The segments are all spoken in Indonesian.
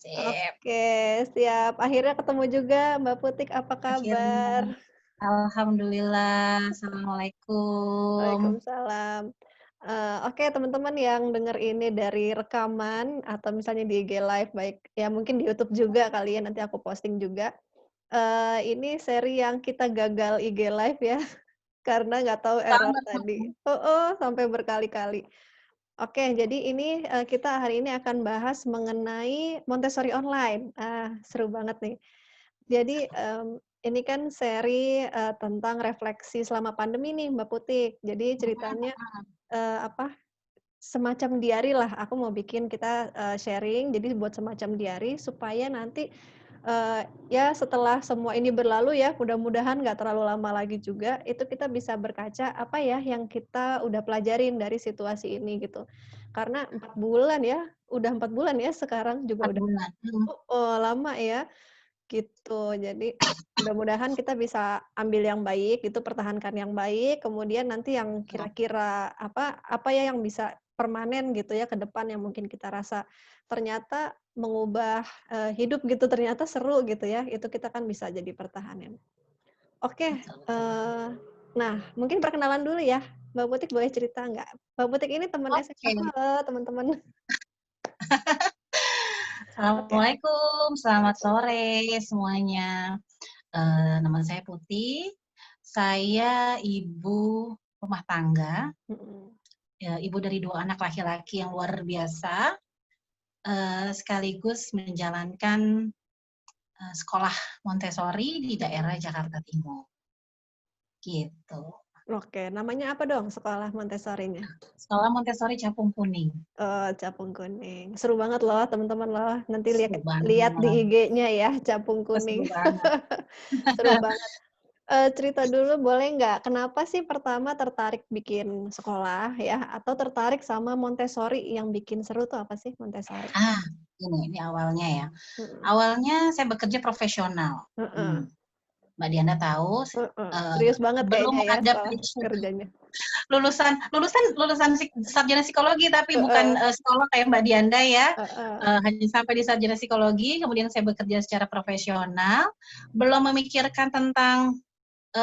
Sip, Oke, siap. Akhirnya ketemu juga Mbak Putik, apa akhirnya. kabar? Alhamdulillah, assalamualaikum. Waalaikumsalam. Oke teman-teman yang denger ini dari rekaman atau misalnya di IG live baik ya mungkin di YouTube juga kali ya, nanti aku posting juga. Ini seri yang kita gagal IG live ya, karena nggak tahu error Banget, tadi. Heeh, sampai berkali-kali. Oke, jadi ini, kita hari ini akan bahas mengenai Montessori online. Seru banget nih. Jadi, ini kan seri, tentang refleksi selama pandemi nih, Mbak Putik. Jadi ceritanya, apa, semacam diary lah, aku mau bikin kita, sharing, jadi buat semacam diary supaya nanti, ya setelah semua ini berlalu ya, mudah-mudahan nggak terlalu lama lagi juga, itu kita bisa berkaca, apa ya yang kita udah pelajarin dari situasi ini gitu. Karena 4 bulan ya, udah 4 bulan ya sekarang juga 4 udah bulan, lama ya, gitu. Jadi mudah-mudahan kita bisa ambil yang baik, itu pertahankan yang baik, kemudian nanti yang betul, kira-kira apa ya yang bisa permanen gitu ya ke depan yang mungkin kita rasa ternyata mengubah, hidup gitu, ternyata seru gitu ya, itu kita kan bisa jadi pertahanan. Oke, betul betul. nah mungkin perkenalan dulu ya, Mbak Putik boleh cerita nggak? Mbak Putik ini teman SMA Oke, halo teman-teman. Oke, assalamualaikum, selamat waalaikumsalam. sore semuanya. Nama saya Putih, saya ibu rumah tangga, Mhm. ibu dari 2 anak laki-laki yang luar biasa, sekaligus menjalankan, sekolah Montessori di daerah Jakarta Timur, gitu. Oke, namanya apa dong sekolah Montessori-nya? Sekolah Montessori Capung Kuning. Capung Kuning. Seru banget loh teman-teman loh, nanti Seru lihat di banget, IG-nya ya, Capung seru Kuning. banget. Seru banget. Cerita dulu boleh nggak, kenapa sih pertama tertarik bikin sekolah ya, atau tertarik sama Montessori yang bikin seru tuh apa sih Montessori? Ah, ini awalnya ya. Mhm, Awalnya saya bekerja profesional, heeh Mbak Diana tahu, heeh. eee, Serius banget belum kayaknya ya ada sekolah passion kerjanya. lulusan lulusan lulusan sarjana psikologi, tapi bukan, Heeh psikolog kayak Mbak Dianda ya, heeh. hanya sampai di sarjana psikologi, kemudian saya bekerja secara profesional, belum memikirkan tentang,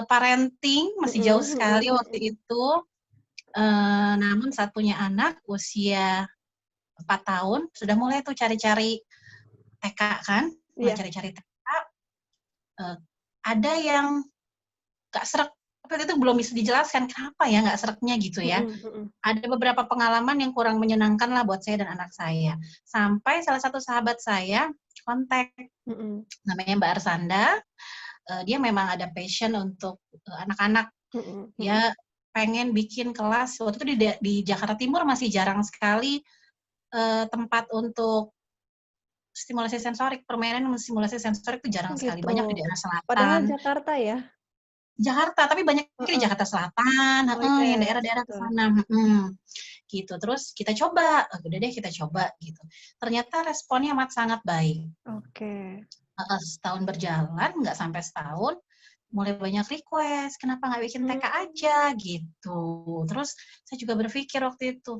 parenting, masih Mhm jauh mhm sekali mhm. waktu itu, namun saat punya anak usia 4 tahun, sudah mulai tuh cari-cari TK kan, mulai Iya. cari-cari TK, eee, ada yang nggak sreg, waktu itu belum bisa dijelaskan kenapa ya nggak sreknya gitu ya. Mhm mhm. Ada beberapa pengalaman yang kurang menyenangkan lah buat saya dan anak saya. Sampai salah satu sahabat saya kontak, Mhm. namanya Mbak Arsanda, dia memang ada passion untuk, anak-anak. Mhm mhm. Dia pengen bikin kelas, waktu itu di Jakarta Timur masih jarang sekali, tempat untuk stimulasi sensorik, permainan stimulasi sensorik itu jarang Oh sekali, gitu. banyak di daerah Padahal selatan. Jakarta ya? Jakarta, tapi banyaknya di Heeh. Jakarta Selatan, Oh heeh, yang yes, daerah-daerah ke betul. sana, gitu. Terus kita coba, udah deh kita coba gitu. Ternyata responnya amat sangat baik. Oke. Heeh, setahun berjalan, nggak sampai setahun, mulai banyak request, "Kenapa nggak bikin TK Mmm, aja?" Gitu. Terus saya juga berpikir waktu itu,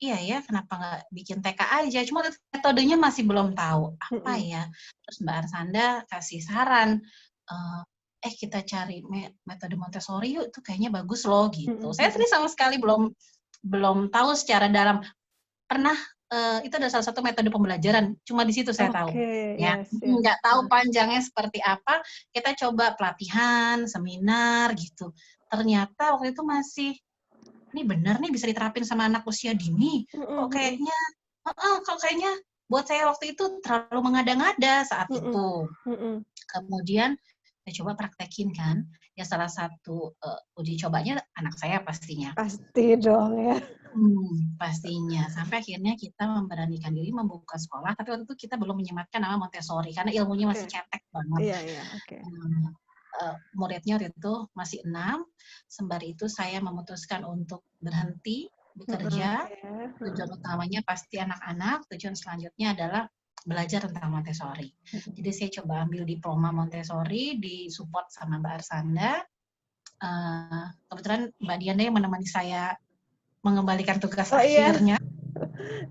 "Iya ya, kenapa nggak bikin TK aja?" Cuma waktu itu metodenya masih belum tahu, apa mhm. ya? Terus Mbak Arsanda kasih saran, eee, kita cari metode Montessori yuk, itu kayaknya bagus loh," gitu. Mhm Saya mhm. sendiri sama sekali belum belum tahu secara dalam. Pernah, itu adalah salah satu metode pembelajaran, cuma di situ saya tahu, Oke, ya. yes yes. Nggak tahu Heeh. panjangnya seperti apa, kita coba pelatihan, seminar, gitu. Ternyata waktu itu masih, "Ini bener nih bisa diterapin sama anak usia dini, Mhm kok mhm. kayaknya" heeh, "kok kayaknya buat saya waktu itu terlalu mengada-ngada," saat Mhm. itu. Mhm. Kemudian saya coba praktekin kan, ya salah satu, uji cobanya anak saya pastinya. Pasti dong ya. Pastinya. Sampai akhirnya kita memberanikan diri membuka sekolah, tapi waktu itu kita belum menyematkan nama Montessori, karena ilmunya Oke. masih cetek banget. Iya iya, oke. Eee muridnya waktu itu masih 6, sembari itu saya memutuskan untuk berhenti Heeh, bekerja. oke. Heeh. Tujuan utamanya pasti anak-anak, tujuan selanjutnya adalah belajar tentang Montessori. Mhm. Jadi saya coba ambil diploma Montessori, di-support sama Mbak Arsanda, kebetulan Mbak Diana yang menemani saya mengembalikan tugas Oh iya, akhirnya.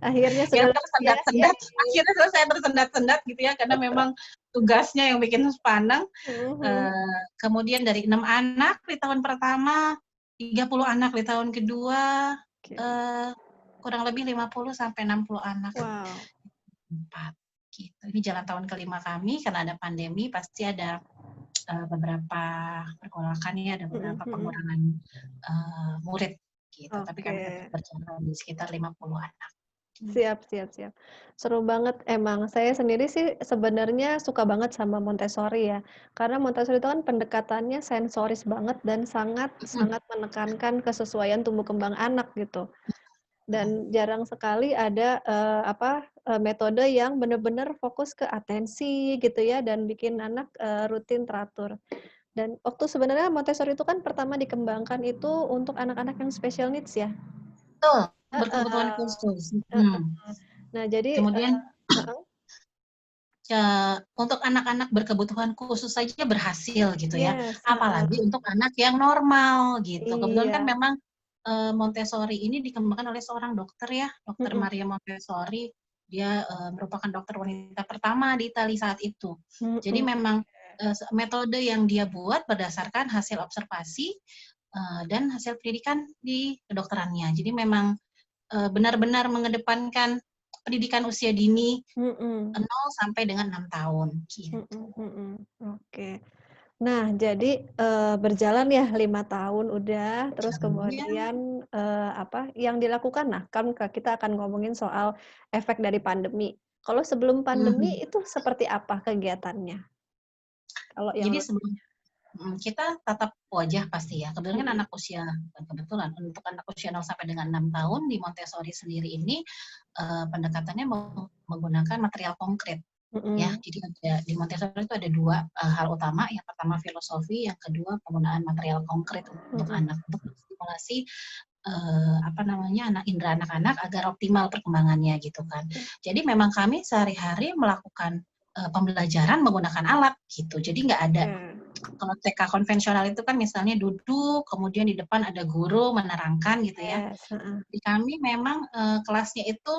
Akhirnya yang sudah lulus ya. tersendat-sendat, akhirnya saya tersendat-sendat gitu ya, karena memang tugasnya yang bikin sepaneng. Mhm. Kemudian dari 6 anak di tahun pertama, 30 anak di tahun kedua, Oke. eee, kurang lebih 50 sampai 60 anak. Wow. 4, gitu. Ini jalan tahun kelima kami, karena ada pandemi, pasti ada, beberapa pergolakan ya, ada Mhm beberapa mhm. pengurangan, murid, gitu. Tapi kami tetap Oke. berjalan di sekitar 50 anak. Siap siap siap. Seru banget emang. Saya sendiri sih sebenarnya suka banget sama Montessori ya. Karena Montessori itu kan pendekatannya sensoris banget dan sangat Mhm, sangat menekankan kesesuaian tumbuh kembang anak gitu. mhm. Dan jarang sekali ada, metode yang benar-benar fokus ke atensi gitu ya dan bikin anak, rutin teratur. Dan waktu sebenarnya Montessori itu kan pertama dikembangkan itu untuk anak-anak yang special needs ya? Betul, berkebutuhan Heeh, khusus, heeh. mhm. Nah jadi Kemudian heeh, Untuk anak-anak berkebutuhan khusus saja berhasil gitu ya, yes, apalagi heeh, untuk anak yang normal gitu. Kebetulan kan iya, memang, Montessori ini dikembangkan oleh seorang dokter ya, Dokter mhm Maria Montessori. Dia, merupakan dokter wanita pertama di Italia saat itu. Jadi mhm, memang, metode yang dia buat berdasarkan hasil observasi, dan hasil pendidikan di kedokterannya. Jadi memang, benar-benar mengedepankan pendidikan usia dini mhm, 0 sampai dengan 6 tahun, mhm gitu. mhm, oke. Nah jadi, berjalan ya 5 tahun udah, terus Caranya kemudian, yang dilakukan nah kan kita akan ngomongin soal efek dari pandemi. Kalau sebelum pandemi mhm. itu seperti apa kegiatannya? Kalau yang Jadi lebih kita tatap wajah pasti ya. Kebetulan kan mhm, anak usia bukan kebetulan, untuk anak usia 0 sampai dengan 6 tahun di Montessori sendiri ini, pendekatannya menggunakan material konkret ya. mhm, Jadi di Montessori itu ada 2 hal utama, yang pertama filosofi, yang kedua penggunaan material konkret untuk mhm, anak, untuk menstimulasi, anak indera anak-anak agar optimal perkembangannya gitu kan. Jadi memang kami sehari-hari melakukan, pembelajaran menggunakan alat gitu. Jadi nggak ada, oke, kalau TK konvensional itu kan misalnya duduk, kemudian di depan ada guru menerangkan gitu ya. yes, heeh, Di kami memang, kelasnya itu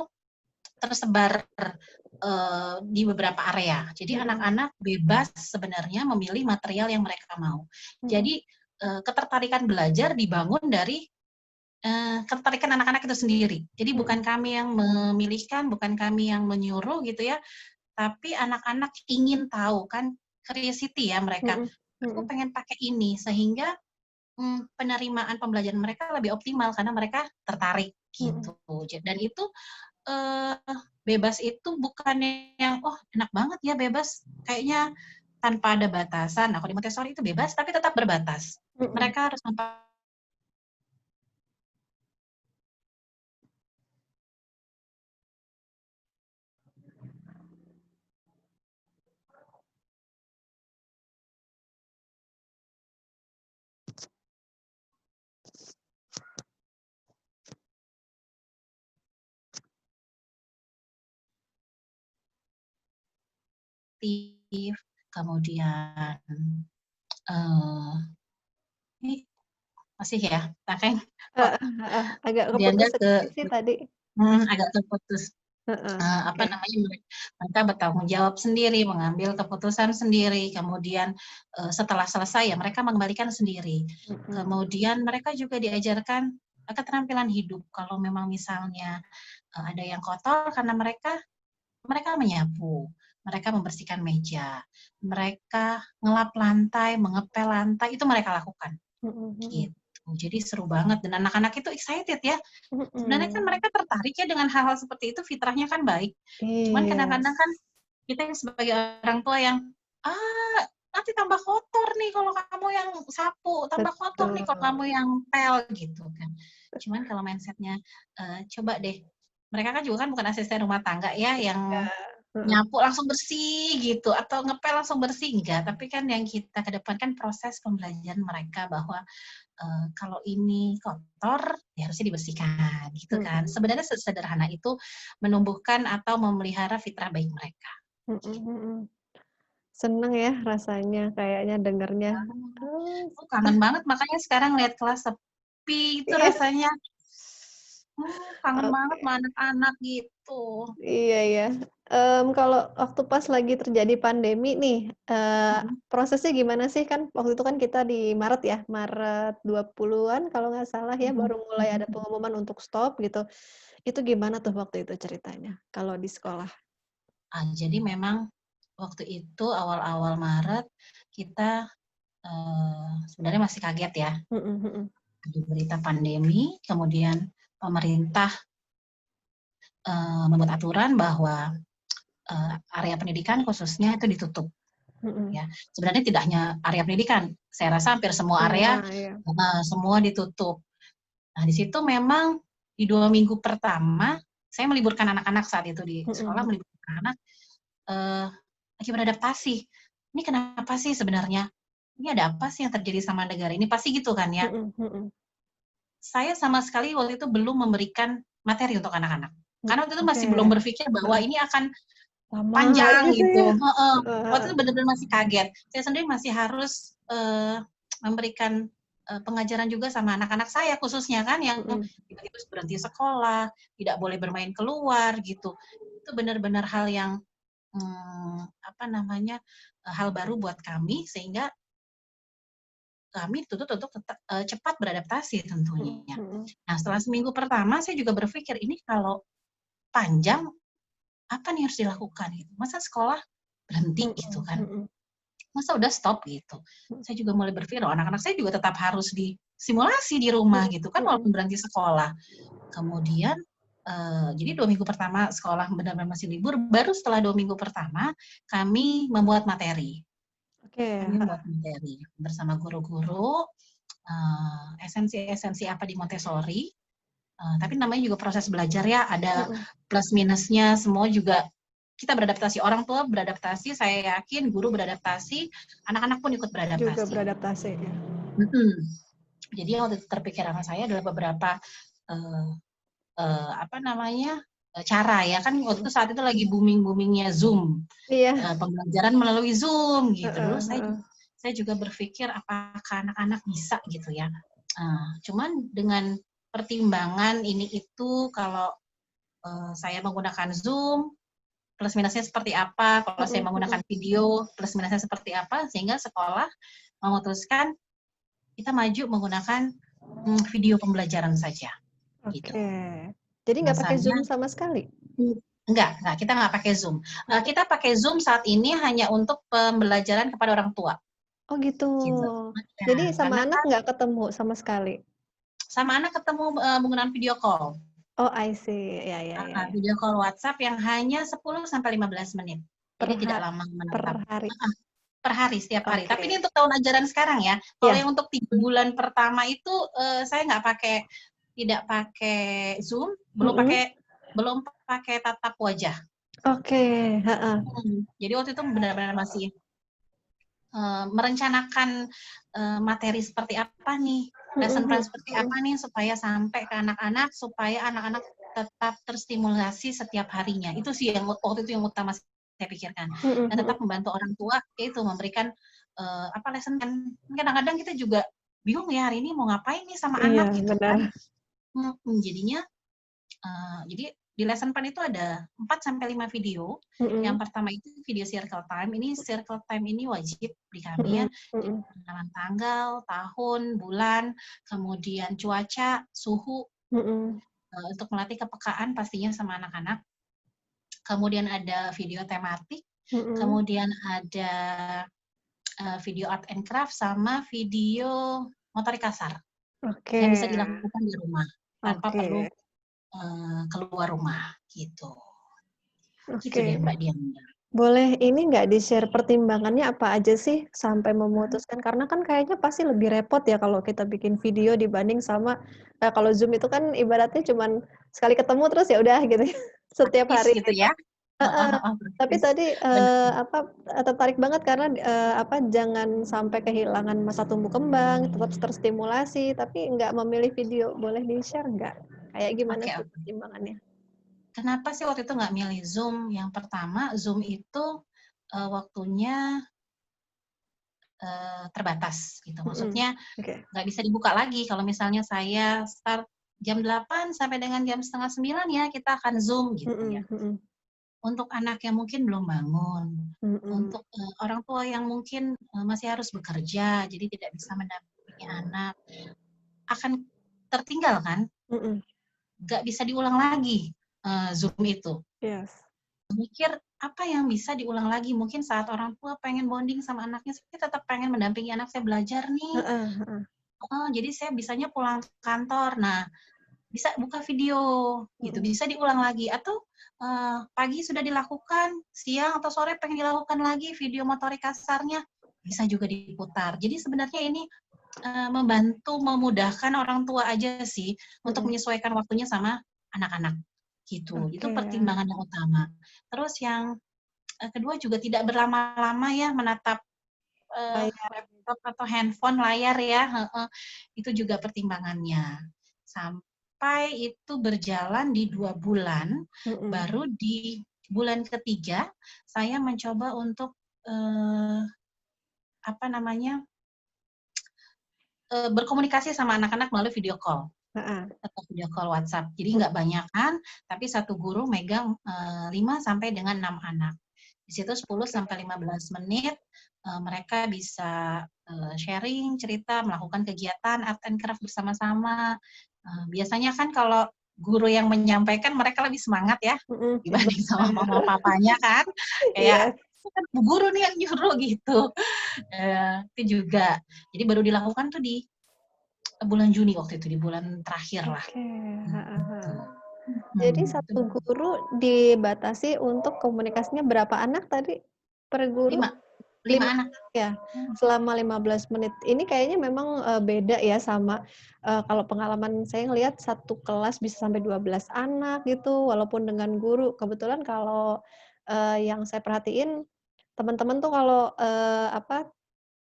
tersebar, di beberapa area. Jadi mhm, anak-anak bebas sebenarnya memilih material yang mereka mau. mhm, Jadi, ketertarikan belajar dibangun dari, ketertarikan anak-anak itu sendiri. Jadi bukan mhm, kami yang memilihkan, bukan kami yang menyuruh gitu ya, tapi anak-anak ingin tahu kan, curiosity ya mereka, mhm, "Aku mhm, pengen pakai ini," sehingga, penerimaan pembelajaran mereka lebih optimal karena mereka tertarik mhm. gitu. Dan itu, eee, bebas itu bukannya yang, "Oh enak banget ya bebas, kayaknya tanpa ada batasan." Nah kalau di Montessori itu bebas tapi tetap berbatas. Mhm. Mereka harus mengaktif, kemudian, eee, ini masih ya? Kakak kok Heeh heeh, agak dianda keputus ke sedikit sih tadi. agak terputus. Heeh, Apa oke. namanya, mereka bertanggung jawab sendiri, mengambil keputusan sendiri, kemudian, setelah selesai ya mereka mengembalikan sendiri. Mhm, Kemudian mereka juga diajarkan, keterampilan hidup. Kalau memang misalnya, ada yang kotor karena mereka menyapu, mereka membersihkan meja, mereka ngelap lantai, mengepel lantai, itu mereka lakukan, mhm mhm. gitu. Jadi seru banget dan anak-anak itu excited ya. Sebenarnya kan Mhm. mereka tertarik ya dengan hal-hal seperti itu, fitrahnya kan baik. Cuman Iya, kadang-kadang kan kita yang sebagai orang tua yang, "Ah, nanti tambah kotor nih kalau kamu yang sapu, tambah kotor nih kalau betul. kamu yang pel," gitu kan. Cuman kalau mindset-nya, coba deh, mereka kan juga kan bukan asisten rumah tangga ya, Iya, yang heeh, nyapu langsung bersih gitu, atau ngepel langsung bersih, enggak. Tapi kan yang kita kedepankan proses pembelajaran mereka bahwa, kalau ini kotor, ya harusnya dibersihkan, gitu kan. mhm, Sebenarnya sesederhana itu menumbuhkan atau memelihara fitrah baik mereka. mhm mhm. Seneng ya rasanya kayaknya dengernya. Oh, kangen banget makanya sekarang lihat kelas sepi itu Iya, rasanya Kangen banget Oke. sama anak-anak gitu. Iya ya. Kalau waktu pas lagi terjadi pandemi nih, Mhm, prosesnya gimana sih? Kan waktu itu kan kita di Maret ya, Maret 20-an kalau nggak salah ya, mhm, baru mulai mhm, ada mhm. pengumuman untuk stop gitu. Itu gimana tuh waktu itu ceritanya kalau di sekolah? Jadi memang waktu itu awal-awal Maret kita, sebenarnya masih kaget ya, Mhm mhm. di berita pandemi, kemudian pemerintah, membuat aturan bahwa, area pendidikan khususnya itu ditutup, Mhm. ya. Sebenarnya tidak hanya area pendidikan, saya rasa hampir semua area Semua ya. semua ditutup. Nah, di situ memang di 2 minggu pertama, saya meliburkan anak-anak saat itu di Mhm sekolah, mhm. meliburkan anak, eee, lagi beradaptasi. Ini kenapa sih sebenarnya? Ini ada apa sih yang terjadi sama negara ini? Pasti gitu kan ya. Mhm mhm. Saya sama sekali waktu itu belum memberikan materi untuk anak-anak. Karena waktu itu Oke. masih belum berpikir bahwa Heeh. ini akan Lama panjang gitu gitu, ya? heeh. Heeh Waktu heeh. itu bener-bener masih kaget. Saya sendiri masih harus, memberikan, pengajaran juga sama anak-anak saya khususnya kan yang Mhm. tiba-tiba harus berhenti sekolah, tidak boleh bermain keluar gitu. Itu benar-benar hal yang, apa namanya, hal baru buat kami sehingga kami dituntut untuk cepat beradaptasi Mhm tentunya. mhm. Nah, setelah seminggu pertama saya juga berpikir, "Ini kalau panjang, apa nih harus dilakukan?" Gitu. Masa sekolah berhenti gitu Mhm kan, mhm. masa udah stop gitu. Mhm Saya juga mulai berpikir, "Oh, anak-anak saya juga tetap harus disimulasi di mhm rumah gitu kan mhm. walaupun berhenti sekolah." Kemudian, jadi 2 minggu pertama sekolah benar-benar masih libur, baru setelah 2 minggu pertama kami membuat materi. Oke, Kami heeh. membuat materi bersama guru-guru, esensi-esensi apa di Montessori. Tapi namanya juga proses belajar ya, ada Mhm. plus minusnya, semua juga kita beradaptasi, orang tua beradaptasi, saya yakin guru beradaptasi, anak-anak pun ikut Juga beradaptasi. beradaptasi ya. Mhm. Jadi yang waktu itu terpikir sama saya adalah beberapa, eee apa namanya, cara ya, kan waktu Mhm. itu saat itu lagi booming-booming-nya Zoom, Iya. pembelajaran melalui Zoom gitu. Dulu Heeh heeh. saya juga berpikir apakah anak-anak bisa gitu ya. Cuman dengan pertimbangan ini itu kalau saya menggunakan Zoom, plus minusnya seperti apa, kalau saya Mhm menggunakan mhm. video, plus minusnya seperti apa, sehingga sekolah memutuskan kita maju menggunakan, video pembelajaran saja, gitu. Oke. Jadi nggak pakai Alasannya Zoom sama sekali? enggak, kita nggak pakai Zoom. Heeh. Kita pakai Zoom saat ini hanya untuk pembelajaran kepada orang tua, Oh gitu. gitu. Ya, Jadi sama karena anak kan nggak ketemu sama sekali? sama anak ketemu, menggunakan video call. Oh I see. Ya ya ya ya. Video call WhatsApp yang hanya 10 sampai 15 menit. Per Jadi ha tidak lama per menetap. hari? Heeh. Per hari, setiap hari. Tapi Oke. ini untuk tahun ajaran sekarang ya. Kalau Ya. yang untuk 3 bulan pertama itu, saya nggak pakai tidak pakai Zoom, Mhm. belum pakai tatap wajah. Oke, heeh. Jadi waktu itu benar-benar masih, merencanakan, materi seperti apa nih, Mhm lesson plan mhm seperti apa mhm. nih supaya sampai ke anak-anak, supaya anak-anak tetap terstimulasi setiap harinya. Itu sih yang waktu itu yang utama saya pikirkan. Mhm Dan tetap mhm. membantu orang tua, yaitu memberikan, apa, lesson plan. Kadang-kadang kita juga bingung ya, hari ini mau ngapain nih sama Iya, anak gitu benar. kan. Jadinya jadi di lesson plan itu ada 4 sampai 5 video. Yang Mhm. pertama itu video circle time. Ini circle time ini wajib di kami ya. Mhm Jadi mhm. pengenalan tanggal, tahun, bulan, kemudian cuaca, suhu, Mhm. untuk melatih kepekaan pastinya sama anak-anak. Kemudian ada video tematik, Mhm. kemudian ada, video art and craft, sama video motorik kasar Oke. yang bisa dilakukan di rumah tanpa perlu, Oke. keluar rumah gitu. Gitu deh Oke. Mbak Diana. Boleh ini nggak di-share pertimbangannya apa aja sih sampai memutuskan? Karena kan kayaknya pasti lebih repot ya kalau kita bikin video dibanding sama, kalau Zoom itu kan ibaratnya cuman sekali ketemu terus ya udah gitu ya, setiap Praktis hari gitu gitu. ya? Heeh Heeh. heeh, Tapi praktis. tadi, Bener. apa, tertarik banget karena, apa, jangan sampai kehilangan masa tumbuh kembang, tetap terstimulasi, tapi nggak memilih video. Boleh di-share nggak? Kayak gimana Oke sih oke. pertimbangannya? Kenapa sih waktu itu nggak milih Zoom? Yang pertama, Zoom itu, waktunya, terbatas gitu. Mhm. Maksudnya Oke. nggak bisa dibuka lagi kalau misalnya saya start, jam 8 sampai dengan jam setengah 9 ya kita akan Zoom gitu ya. Untuk anak yang mungkin belum bangun, untuk orang tua yang mungkin masih harus bekerja, jadi tidak bisa mendampingi anak, akan tertinggal kan? Nggak bisa diulang lagi Zoom itu. Yes. Mikir apa yang bisa diulang lagi? Mungkin saat orang tua pengen bonding sama anaknya, saya tetap pengen mendampingi anak saya belajar nih. Jadi saya bisanya pulang kantor. Nah, bisa buka video gitu, bisa diulang lagi atau pagi sudah dilakukan, siang atau sore pengen dilakukan lagi video motorik kasarnya, bisa juga diputar. Jadi sebenarnya ini membantu memudahkan orang tua aja sih untuk menyesuaikan waktunya sama anak-anak gitu. Itu pertimbangan yang utama. Terus yang kedua juga tidak berlama-lama ya menatap laptop atau handphone layar ya, itu juga pertimbangannya. Sampai itu berjalan di 2 bulan, baru di bulan ketiga saya mencoba untuk berkomunikasi sama anak-anak melalui video call atau video call WhatsApp. Jadi nggak banyakan, tapi satu guru megang 5 sampai dengan 6 anak. Di situ 10 sampai 15 menit mereka bisa sharing, cerita, melakukan kegiatan art and craft bersama-sama. Biasanya kan kalau guru yang menyampaikan mereka lebih semangat ya dibanding sama mama papanya kan. Kayak kan bu guru nih yang nyuruh gitu. Itu juga. Jadi baru dilakukan tuh di bulan Juni waktu itu, di bulan terakhir lah. Jadi satu guru dibatasi untuk komunikasinya berapa anak tadi per guru? 5 anak. Ya, selama 15 menit. Ini kayaknya memang beda ya sama kalau pengalaman saya ngelihat satu kelas bisa sampai 12 anak gitu, walaupun dengan guru. Kebetulan kalau yang saya perhatiin teman-teman tuh kalau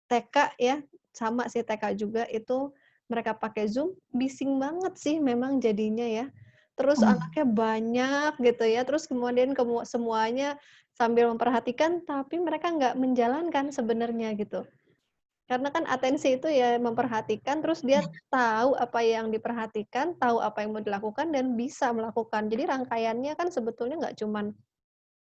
TK ya, sama sih TK juga itu mereka pakai Zoom, bising banget sih memang jadinya ya. Terus anaknya banyak gitu ya, terus kemudian semuanya sambil memperhatikan, tapi mereka nggak menjalankan sebenarnya gitu. Karena kan atensi itu ya memperhatikan, terus dia tahu apa yang diperhatikan, tahu apa yang mau dilakukan, dan bisa melakukan. Jadi rangkaiannya kan sebetulnya nggak cuman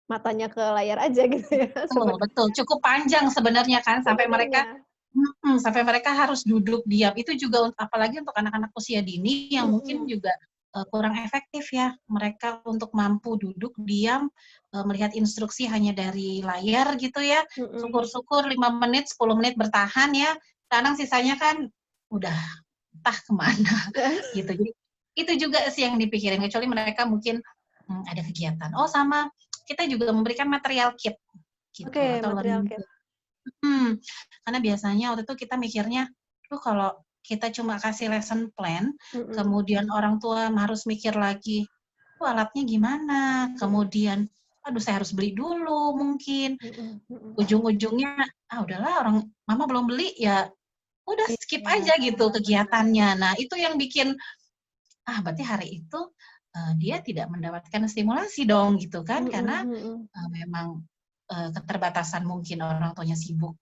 matanya ke layar aja gitu ya. Betul, cukup panjang sebenarnya kan, sampai mereka harus duduk diam. Itu juga apalagi untuk anak-anak usia dini yang mungkin juga kurang efektif ya. Mereka untuk mampu duduk diam, melihat instruksi hanya dari layar gitu ya. Syukur-syukur 5 menit, 10 menit bertahan ya. Kadang sisanya kan udah entah kemana gitu. Jadi itu juga sih yang dipikirin, kecuali mereka mungkin ada kegiatan. Oh sama, kita juga memberikan material kit gitu, atau learning kit. Karena biasanya waktu itu kita mikirnya, kalau kita cuma kasih lesson plan, kemudian orang tua harus mikir lagi, alatnya gimana, kemudian, aduh saya harus beli dulu mungkin, ujung-ujungnya, udahlah orang mama belum beli, ya udah skip aja gitu kegiatannya. Nah itu yang bikin, berarti hari itu dia tidak mendapatkan stimulasi dong gitu kan, karena memang keterbatasan mungkin orang tuanya sibuk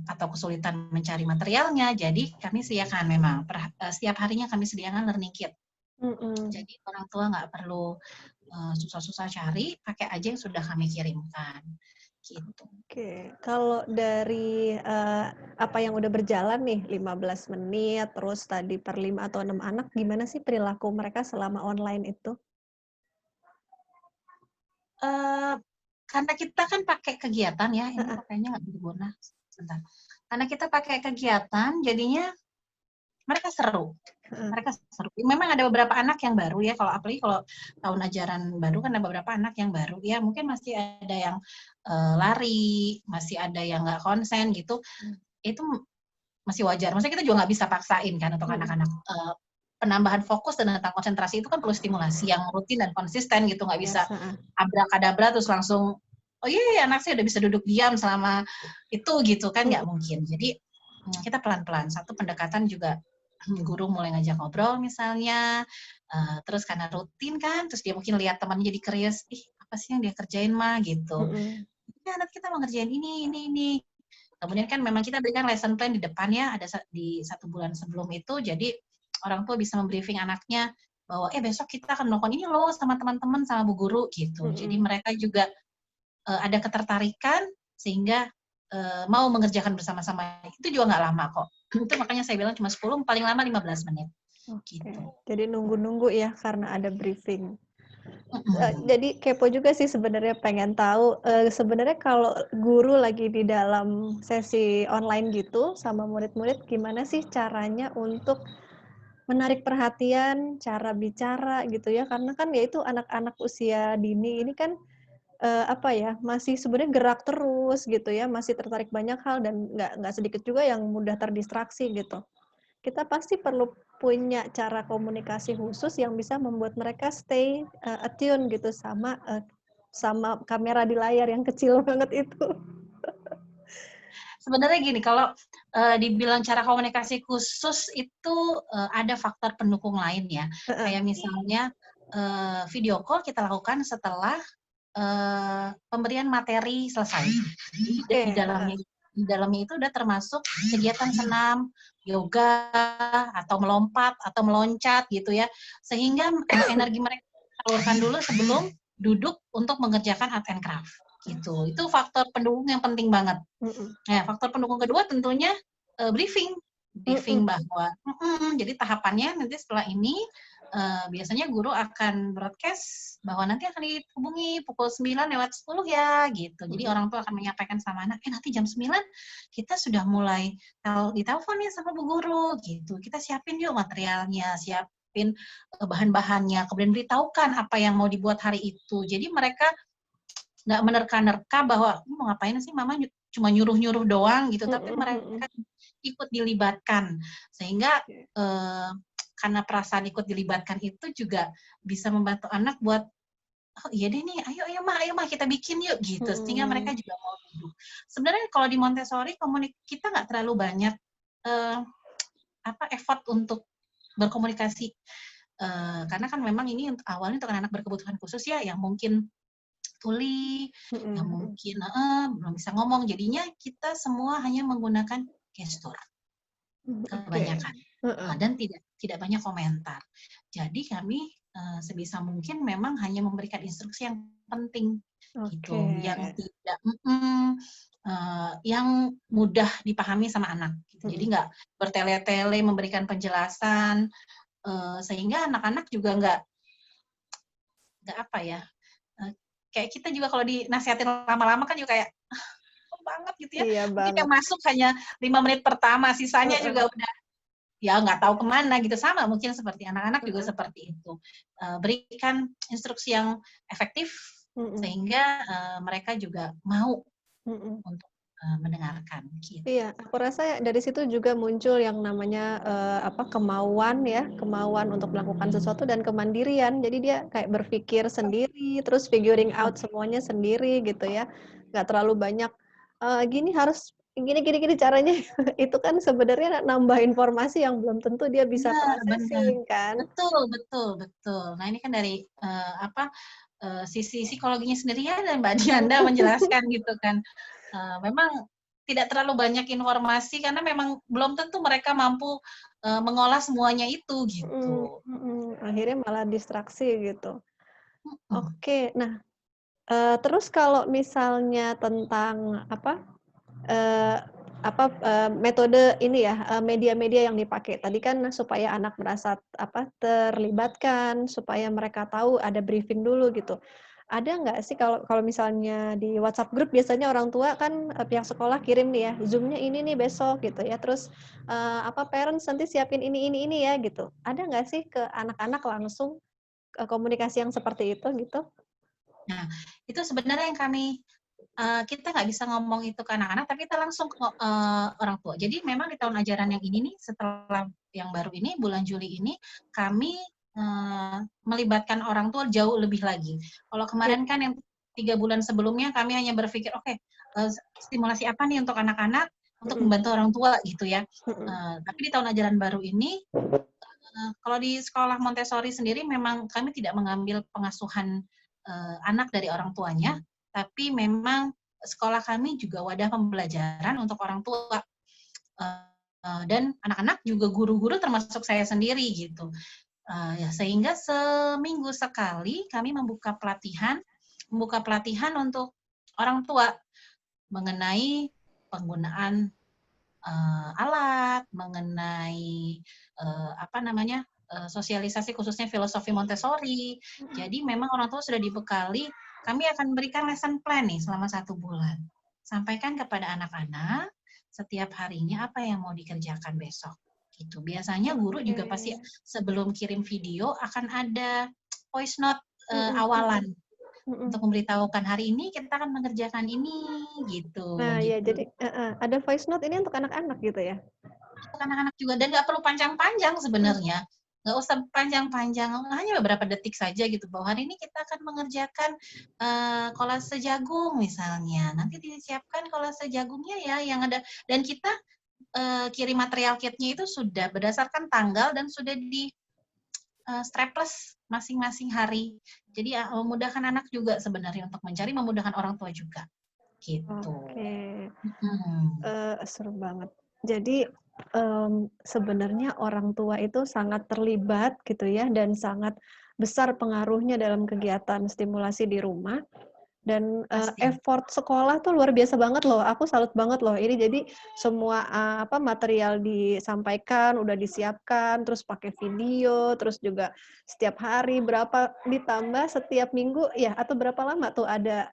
atau kesulitan mencari materialnya. Jadi kami sediakan memang setiap harinya kami sediakan learning kit. Jadi orang tua nggak perlu susah-susah cari, pakai aja yang sudah kami kirimkan. Gitu. Oke, kalau dari apa yang udah berjalan nih 15 menit, terus tadi per 5 atau 6 anak, gimana sih perilaku mereka selama online itu? Karena kita kan pakai kegiatan ya, ini pakainya nggak berguna. Sebentar. Karena kita pakai kegiatan, jadinya mereka seru. Memang ada beberapa anak yang baru ya, apalagi kalau tahun ajaran baru kan ada beberapa anak yang baru ya, mungkin masih ada yang lari, masih ada yang nggak konsen gitu. Itu masih wajar. Maksudnya kita juga nggak bisa paksain kan untuk anak-anak. Penambahan fokus dan tentang konsentrasi itu kan perlu stimulasi yang rutin dan konsisten gitu, nggak bisa abrakadabra terus langsung anak saya udah bisa duduk diam selama itu gitu kan, nggak mungkin. Jadi kita pelan-pelan. Satu, pendekatan juga guru mulai ngajak ngobrol misalnya, terus karena rutin kan, terus dia mungkin lihat temannya jadi curious, apa sih yang dia kerjain mah gitu. Anak kita mau ngerjain ini. Kemudian kan memang kita berikan lesson plan di depan ya, ada di 1 bulan sebelum itu, jadi orang tua bisa membriefing anaknya bahwa besok kita akan melakukan ini loh sama teman-teman sama bu guru gitu. Jadi mereka juga ada ketertarikan sehingga mau mengerjakan bersama-sama. Itu juga nggak lama kok. Itu makanya saya bilang cuma 10, paling lama 15 menit. Oke. Gitu. Jadi nunggu-nunggu ya karena ada briefing. Mm-mm. Jadi kepo juga sih sebenarnya, pengen tahu sebenarnya kalau guru lagi di dalam sesi online gitu sama murid-murid, gimana sih caranya untuk menarik perhatian, cara bicara gitu ya, karena kan ya itu anak-anak usia dini ini kan apa ya, masih sebenarnya gerak terus gitu ya, masih tertarik banyak hal dan nggak sedikit juga yang mudah terdistraksi gitu. Kita pasti perlu punya cara komunikasi khusus yang bisa membuat mereka stay attune gitu sama kamera di layar yang kecil banget itu. Sebenarnya gini, kalau dibilang cara komunikasi khusus itu ada faktor pendukung lain ya. Heeh. Kayak misalnya video call kita lakukan setelah pemberian materi selesai. Oke, Di dalamnya itu udah termasuk kegiatan senam, yoga, atau melompat atau meloncat gitu ya. Sehingga energi mereka salurkan dulu sebelum duduk untuk mengerjakan art and craft gitu. Itu faktor pendukung yang penting banget. Nah, faktor pendukung kedua tentunya briefing bahwa jadi tahapannya nanti setelah ini biasanya guru akan broadcast bahwa nanti akan dihubungi pukul 9:10 ya gitu. Jadi orang tua akan menyampaikan sama anak, nanti jam 9 kita sudah mulai ditelepon nih sama bu guru gitu. Kita siapin yuk materialnya, siapin bahan-bahannya, kemudian beritahukan apa yang mau dibuat hari itu. Jadi mereka nggak menerka-nerka bahwa mau ngapain sih mama cuma nyuruh-nyuruh doang gitu, tapi mereka ikut dilibatkan sehingga karena perasaan ikut dilibatkan itu juga bisa membantu anak buat oh iya deh nih, ayo mah kita bikin yuk gitu, sehingga mereka juga mau duduk. Sebenarnya kalau di Montessori kita nggak terlalu banyak effort untuk berkomunikasi karena kan memang ini awalnya untuk anak berkebutuhan khusus ya, yang mungkin tuli, yang mungkin belum bisa ngomong, jadinya kita semua hanya menggunakan gestur kebanyakan dan tidak banyak komentar. Jadi kami sebisa mungkin memang hanya memberikan instruksi yang penting gitu, yang tidak yang mudah dipahami sama anak. Gitu. Jadi nggak bertele-tele memberikan penjelasan sehingga anak-anak juga nggak apa ya. Kayak kita juga kalau dinasihatin lama-lama kan juga kayak banget gitu ya. Iya Mungkin banget. yang masuk hanya 5 menit pertama, sisanya juga udah ya nggak tahu kemana gitu. Sama mungkin seperti anak-anak juga seperti itu. Berikan instruksi yang efektif sehingga mereka juga mau untuk mendengarkan gitu. Iya, aku rasa dari situ juga muncul yang namanya kemauan ya, kemauan untuk melakukan sesuatu dan kemandirian. Jadi dia kayak berpikir sendiri, terus figuring out semuanya sendiri gitu ya. Nggak terlalu banyak gini harus gini caranya. Itu kan sebenarnya nambah informasi yang belum tentu dia bisa Benar. processing kan. Betul. Nah ini kan dari sisi psikologinya sendiri ya, dan Mbak Dianda menjelaskan gitu kan. Memang tidak terlalu banyak informasi karena memang belum tentu mereka mampu mengolah semuanya itu gitu. Akhirnya malah distraksi gitu. Oke, nah terus kalau misalnya tentang metode ini ya, media-media yang dipakai. Tadi kan supaya anak merasa terlibatkan, supaya mereka tahu ada briefing dulu gitu. Ada nggak sih kalau misalnya di WhatsApp group biasanya orang tua kan pihak sekolah kirim nih ya, Zoom-nya ini nih besok gitu ya, terus parents nanti siapin ini ya gitu. Ada nggak sih ke anak-anak langsung komunikasi yang seperti itu gitu? Nah, itu sebenarnya yang kita nggak bisa ngomong itu ke anak-anak, tapi kita langsung ke orang tua. Jadi memang di tahun ajaran yang ini nih, setelah yang baru ini, bulan Juli ini, kami melibatkan orang tua jauh lebih lagi. Kalau kemarin kan yang 3 bulan sebelumnya kami hanya berpikir, oke, stimulasi apa nih untuk anak-anak, untuk membantu orang tua gitu ya. Tapi di tahun ajaran baru ini, kalau di sekolah Montessori sendiri memang kami tidak mengambil pengasuhan anak dari orang tuanya, tapi memang sekolah kami juga wadah pembelajaran untuk orang tua. Dan anak-anak juga guru-guru termasuk saya sendiri gitu. Ya, sehingga seminggu sekali kami membuka pelatihan untuk orang tua mengenai penggunaan alat, mengenai sosialisasi khususnya filosofi Montessori. Jadi memang orang tua sudah dibekali, kami akan berikan lesson plan nih selama 1 bulan. Sampaikan kepada anak-anak setiap harinya apa yang mau dikerjakan besok. Gitu. Biasanya guru juga pasti sebelum kirim video akan ada voice note awalan untuk memberitahukan hari ini kita akan mengerjakan ini gitu. Nah, ya jadi ada voice note ini untuk anak-anak gitu ya? Untuk anak-anak juga dan nggak perlu panjang-panjang sebenarnya. Nggak usah panjang-panjang, hanya beberapa detik saja gitu. Bahwa hari ini kita akan mengerjakan kolase jagung misalnya. Nanti disiapkan kolase jagungnya ya yang ada dan kita kirim material kitnya itu sudah berdasarkan tanggal dan sudah di strapless masing-masing hari. Jadi memudahkan anak juga sebenarnya untuk mencari, memudahkan orang tua juga. Gitu. Oke. Seru banget. Jadi sebenarnya orang tua itu sangat terlibat gitu ya dan sangat besar pengaruhnya dalam kegiatan stimulasi di rumah. Dan effort sekolah tuh luar biasa banget loh. Aku salut banget loh. Ini jadi semua material disampaikan, udah disiapkan, terus pakai video, terus juga setiap hari berapa ditambah setiap minggu ya atau berapa lama tuh ada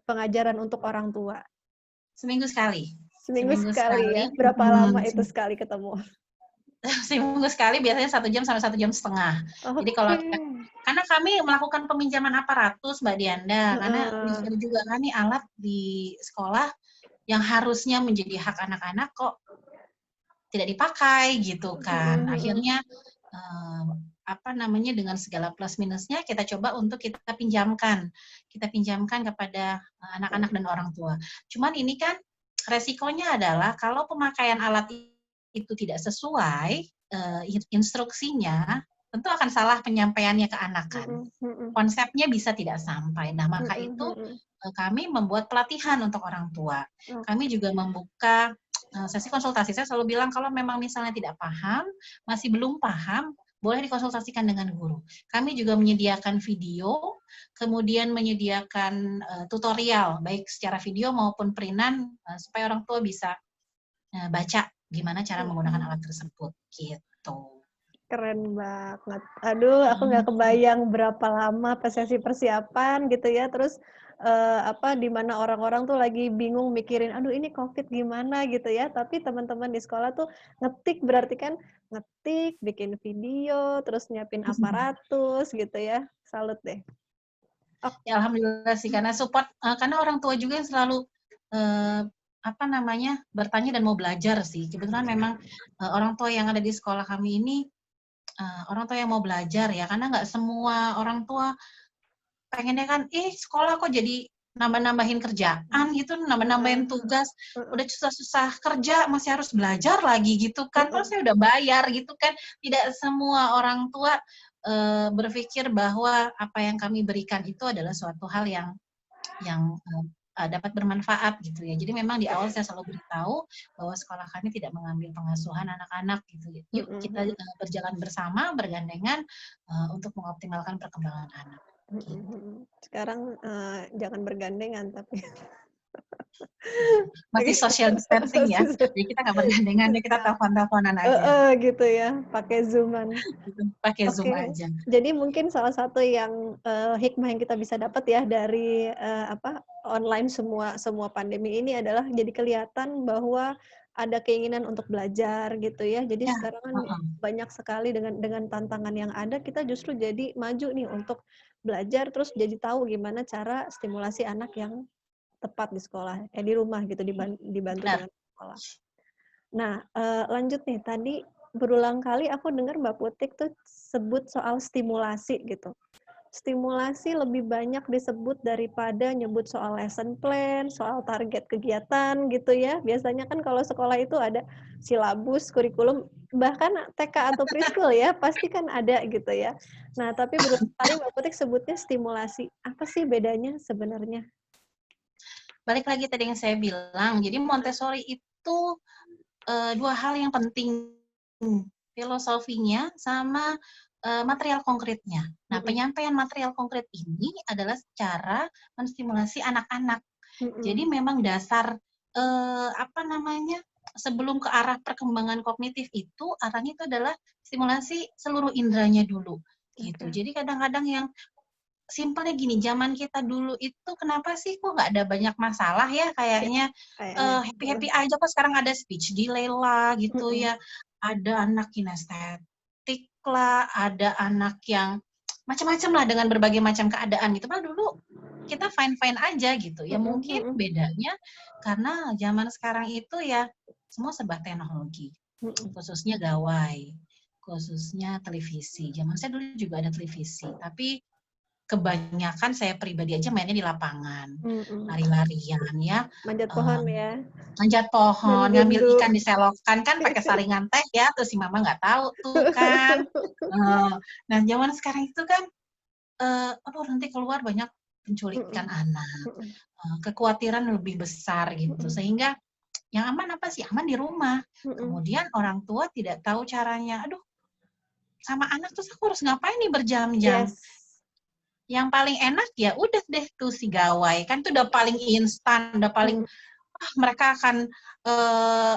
pengajaran untuk orang tua? Seminggu sekali. Seminggu sekali ya. Berapa lama itu sekali ketemu? Seminggu sekali biasanya 1 jam sampai 1 jam setengah. Jadi kalau karena kami melakukan peminjaman aparatus Mbak Dianda, karena mikir juga kan nih alat di sekolah yang harusnya menjadi hak anak-anak kok tidak dipakai gitu kan. Akhirnya dengan segala plus minusnya kita coba untuk kita pinjamkan. Kita pinjamkan kepada anak-anak dan orang tua. Cuman ini kan resikonya adalah kalau pemakaian alat itu tidak sesuai instruksinya, tentu akan salah penyampaiannya ke anak kan. Konsepnya bisa tidak sampai. Nah, maka itu kami membuat pelatihan untuk orang tua. Kami juga membuka sesi konsultasi. Saya selalu bilang kalau memang misalnya tidak paham, masih belum paham, boleh dikonsultasikan dengan guru. Kami juga menyediakan video, kemudian menyediakan tutorial, baik secara video maupun printan, supaya orang tua bisa baca gimana cara menggunakan alat tersebut, gitu. Keren banget. Aduh, aku nggak kebayang berapa lama sesi persiapan gitu ya. Terus di mana orang-orang tuh lagi bingung mikirin, aduh ini COVID gimana gitu ya. Tapi teman-teman di sekolah tuh ngetik, berarti kan ngetik, bikin video, terus nyiapin aparatus gitu ya. Salut deh. Ya, alhamdulillah sih karena support, karena orang tua juga yang selalu bertanya dan mau belajar sih. Kebetulan memang orang tua yang ada di sekolah kami ini orang tua yang mau belajar ya, karena nggak semua orang tua pengennya kan, sekolah kok jadi nambah-nambahin kerjaan gitu, nambah-nambahin tugas, udah susah-susah kerja masih harus belajar lagi gitu kan, terus saya udah bayar gitu kan. Tidak semua orang tua berpikir bahwa apa yang kami berikan itu adalah suatu hal yang dapat bermanfaat gitu ya. Jadi memang di awal saya selalu beritahu bahwa sekolah kami tidak mengambil pengasuhan anak-anak gitu. Yuk kita berjalan bersama, bergandengan untuk mengoptimalkan perkembangan anak. Gitu. Sekarang jangan bergandengan tapi masih social distancing ya. Jadi kita nggak bergandengan, kita telepon-teleponan aja. Gitu ya, pakai Zoom-an. Pakai Zoom aja. Jadi mungkin salah satu yang hikmah yang kita bisa dapat ya dari online semua pandemi ini adalah jadi kelihatan bahwa ada keinginan untuk belajar gitu ya. Jadi sekarang kan banyak sekali dengan tantangan yang ada, kita justru jadi maju nih untuk belajar, terus jadi tahu gimana cara stimulasi anak yang tepat di sekolah, di rumah gitu, dibantu dengan sekolah. Nah, lanjut nih, tadi berulang kali aku dengar Mbak Putik tuh sebut soal stimulasi gitu. Stimulasi lebih banyak disebut daripada nyebut soal lesson plan, soal target kegiatan gitu ya. Biasanya kan kalau sekolah itu ada silabus, kurikulum, bahkan TK atau preschool ya, pasti kan ada gitu ya. Nah, tapi berulang kali Mbak Putik sebutnya stimulasi. Apa sih bedanya sebenarnya? Balik lagi tadi yang saya bilang, jadi Montessori itu dua hal yang penting, filosofinya sama material konkretnya. Nah, penyampaian material konkret ini adalah cara menstimulasi anak-anak. Jadi memang dasar sebelum ke arah perkembangan kognitif itu arahnya itu adalah stimulasi seluruh indranya dulu gitu. Jadi kadang-kadang yang simpelnya gini, zaman kita dulu itu kenapa sih kok nggak ada banyak masalah ya kayaknya happy-happy aja kok sekarang ada speech delay lah gitu ya, ada anak kinestetik lah, ada anak yang macam-macam lah dengan berbagai macam keadaan gitu. Padahal dulu kita fine-fine aja gitu. Ya mungkin bedanya karena zaman sekarang itu ya semua serba teknologi, khususnya gawai, khususnya televisi. Zaman saya dulu juga ada televisi, tapi kebanyakan saya pribadi aja mainnya di lapangan, lari-larian ya, manjat pohon ya, manjat pohon, ngambil ikan diselokan kan pakai saringan teh ya, terus si mama nggak tahu tuh kan. Nah zaman sekarang itu kan, aduh nanti keluar banyak penculikan anak, kekhawatiran lebih besar gitu, sehingga yang aman apa sih? Aman di rumah. Kemudian orang tua tidak tahu caranya, aduh sama anak terus aku harus ngapain nih berjam-jam. Yang paling enak ya udah deh tuh si gawai, kan tuh udah paling instan, udah paling mereka akan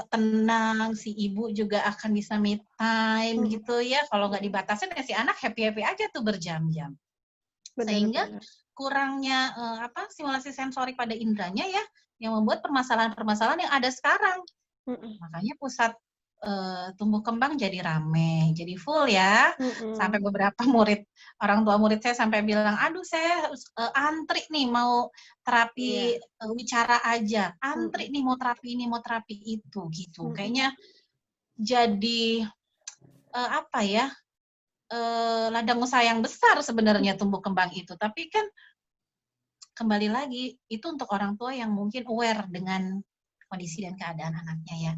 tenang, si ibu juga akan bisa me time gitu ya. Kalau nggak dibatasin ya si anak happy-happy aja tuh berjam-jam. Sehingga kurangnya stimulasi sensorik pada indranya ya yang membuat permasalahan-permasalahan yang ada sekarang. Makanya pusat tumbuh kembang jadi rame, jadi full ya. Sampai beberapa orang tua murid saya sampai bilang, aduh saya antri nih mau terapi bicara aja, antri nih mau terapi ini, mau terapi itu gitu. Kayaknya jadi ladang usaha yang besar sebenarnya tumbuh kembang itu. Tapi kan kembali lagi itu untuk orang tua yang mungkin aware dengan kondisi dan keadaan anaknya ya.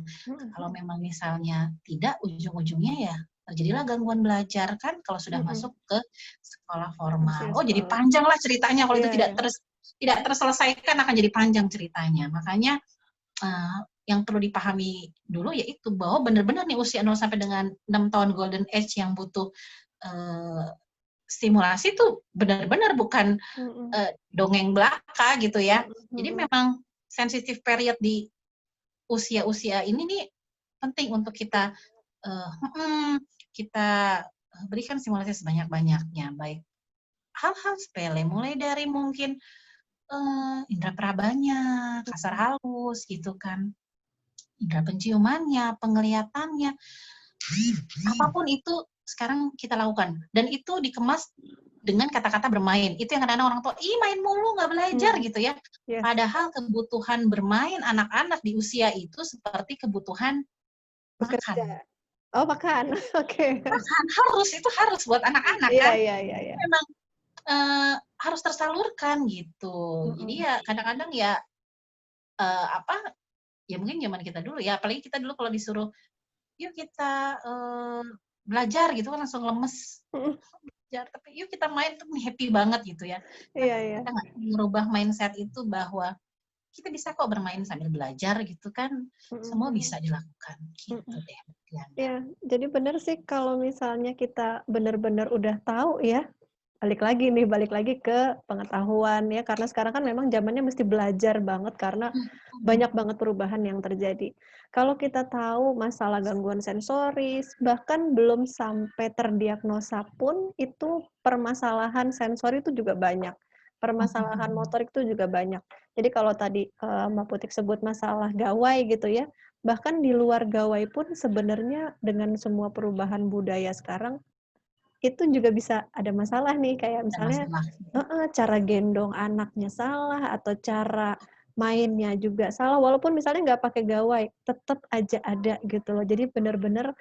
Kalau memang misalnya tidak, ujung-ujungnya ya terjadilah gangguan belajar kan kalau sudah masuk ke sekolah formal. Oh jadi panjang lah ceritanya kalau itu tidak terselesaikan akan jadi panjang ceritanya. Makanya yang perlu dipahami dulu yaitu bahwa benar-benar nih usia 0 sampai dengan 6 tahun golden age yang butuh stimulasi itu benar-benar bukan dongeng belaka gitu ya. Jadi memang sensitive period di usia-usia ini nih penting untuk kita berikan stimulasi sebanyak-banyaknya, baik hal-hal sepele mulai dari mungkin indera perabanya, kasar halus gitu kan, indera penciumannya, penglihatannya, apapun itu sekarang kita lakukan dan itu dikemas dengan kata-kata bermain. Itu yang kadang-kadang orang tua, main mulu nggak belajar gitu ya. Padahal kebutuhan bermain anak-anak di usia itu seperti kebutuhan makan. Oh makan, oke. Makan itu harus buat anak-anak kan. Iya. Memang harus tersalurkan gitu. Jadi ya kadang-kadang ya ya mungkin zaman kita dulu ya, apalagi kita dulu kalau disuruh, yuk kita belajar gitu kan langsung lemes. Tapi yuk kita main tuh happy banget gitu ya. Kita nggak merubah mindset itu bahwa kita bisa kok bermain sambil belajar gitu kan, semua bisa dilakukan gitu deh. Iya, jadi benar sih kalau misalnya kita benar-benar udah tahu ya, balik lagi ke pengetahuan ya, karena sekarang kan memang zamannya mesti belajar banget karena banyak banget perubahan yang terjadi. Kalau kita tahu masalah gangguan sensoris, bahkan belum sampai terdiagnosa pun itu permasalahan sensori itu juga banyak. Permasalahan motorik itu juga banyak. Jadi kalau tadi Mbak Putik sebut masalah gawai gitu ya, bahkan di luar gawai pun sebenarnya dengan semua perubahan budaya sekarang, itu juga bisa ada masalah nih, kayak misalnya cara gendong anaknya salah, atau cara mainnya juga salah, walaupun misalnya nggak pakai gawai, tetap aja ada gitu loh. Jadi benar-benar